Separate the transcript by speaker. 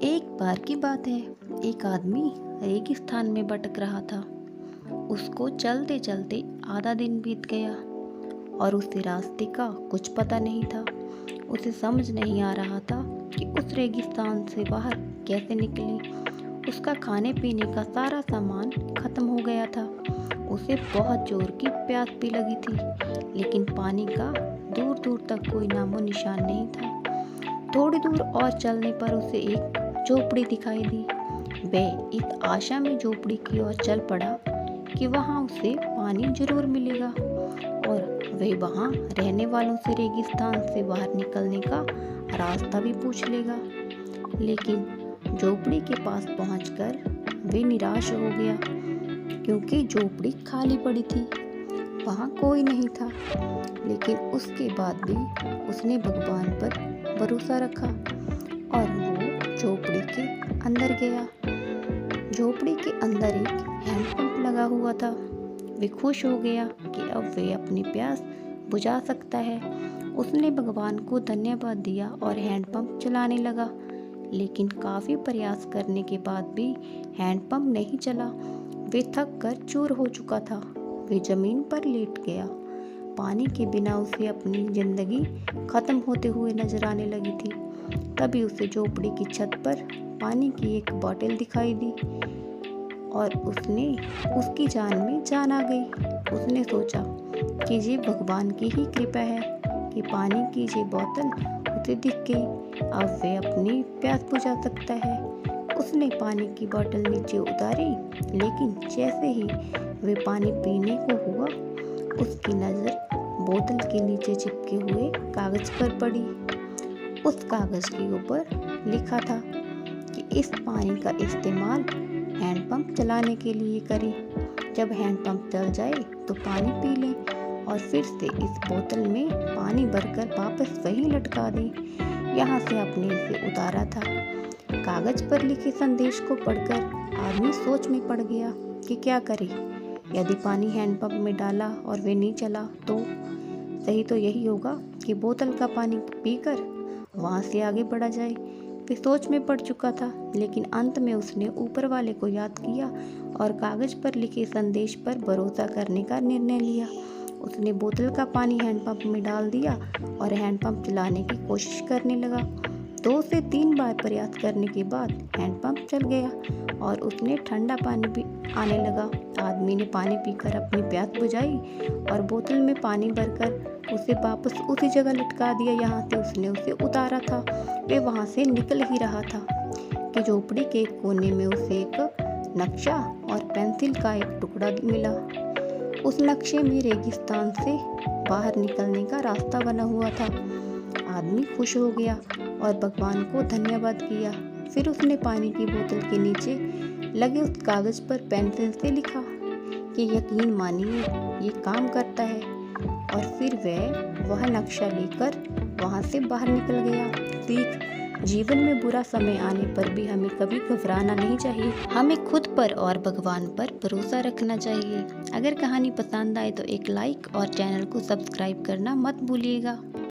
Speaker 1: एक बार की बात है, एक आदमी रेगिस्तान में भटक रहा था। उसको चलते चलते आधा दिन बीत गया और उसे रास्ते का कुछ पता नहीं था। उसे समझ नहीं आ रहा था कि उस रेगिस्तान से बाहर कैसे निकले। उसका खाने पीने का सारा सामान खत्म हो गया था। उसे बहुत जोर की प्यास भी लगी थी, लेकिन पानी का दूर दूर तक कोई नामो निशान नहीं था। थोड़ी दूर और चलने पर उसे एक झोपड़ी दिखाई दी। वह इस आशा में झोपड़ी की ओर चल पड़ा कि वहां उसे पानी जरूर मिलेगा और वह वहां रहने वालों से रेगिस्तान से बाहर निकलने का रास्ता भी पूछ लेगा। लेकिन झोपड़ी के पास पहुंचकर वे निराश हो गया, क्योंकि झोपड़ी खाली पड़ी थी, वहां कोई नहीं था। लेकिन उसके बाद भी उसने भगवान पर भरोसा रखा और वो झोपड़ी के अंदर गया। झोपड़ी के अंदर एक हैंडपंप लगा हुआ था। वे खुश हो गया कि अब वे अपनी प्यास बुझा सकता है। उसने भगवान को धन्यवाद दिया और हैंडपंप चलाने लगा। लेकिन काफी प्रयास करने के बाद भी हैंडपंप नहीं चला। वे थक कर चूर हो चुका था। वे जमीन पर लेट गया। पानी के बिना उसे अपनी जिंदगी खत्म होते हुए नजर आने लगी थी। तभी उसे झोपड़ी की छत पर पानी की एक बोतल दिखाई दी और उसकी जान में जान आ गई। उसने सोचा कि ये भगवान की ही कृपा है कि पानी की ये बोतल उसे दिख गई। अब वे अपनी प्यास बुझा सकता है। उसने पानी की बोतल नीचे उतारी, लेकिन जैसे ही वे पानी पीने को हुआ, उसकी नज़र बोतल के नीचे चिपके हुए कागज पर पड़ी। उस कागज के ऊपर लिखा था कि इस पानी का इस्तेमाल हैंडपंप चलाने के लिए करें। जब हैंडपंप चल जाए तो पानी पी लें और फिर से इस बोतल में पानी भरकर वापस वहीं लटका दें। यहाँ से आपने इसे उतारा था। कागज पर लिखे संदेश को पढ़कर आदमी सोच में पड़ गया कि क्या करे। यदि पानी हैंडपंप में डाला और वे नहीं चला तो सही तो यही होगा कि बोतल का पानी पीकर वहां से आगे बढ़ा जाए। वे सोच में पड़ चुका था, लेकिन अंत में उसने ऊपर वाले को याद किया और कागज पर लिखे संदेश पर भरोसा करने का निर्णय लिया। उसने बोतल का पानी हैंडपंप में डाल दिया और हैंडपंप चलाने की कोशिश करने लगा। 2 से 3 बार प्रयास करने के बाद हैंडपंप चल गया और उसने ठंडा पानी भी आने लगा। आदमी ने पानी पीकर अपनी प्यास बुझाई और बोतल में पानी भरकर उसे वापस उसी जगह लटका दिया जहाँ से उसने उसे उतारा था। वे वहाँ से निकल ही रहा था कि झोपड़ी के एक कोने में उसे एक नक्शा और पेंसिल का एक टुकड़ा मिला। उस नक्शे में रेगिस्तान से बाहर निकलने का रास्ता बना हुआ था। आदमी खुश हो गया और भगवान को धन्यवाद किया। फिर उसने पानी की बोतल के नीचे लगे उस कागज पर पेंसिल से लिखा कि यकीन मानिए ये काम करता है, और फिर वह नक्शा लेकर वहां से बाहर निकल गया। सीख: जीवन में बुरा समय आने पर भी हमें कभी घबराना नहीं चाहिए। हमें खुद पर और भगवान पर भरोसा रखना चाहिए। अगर कहानी पसंद आए तो एक लाइक और चैनल को सब्सक्राइब करना मत भूलिएगा।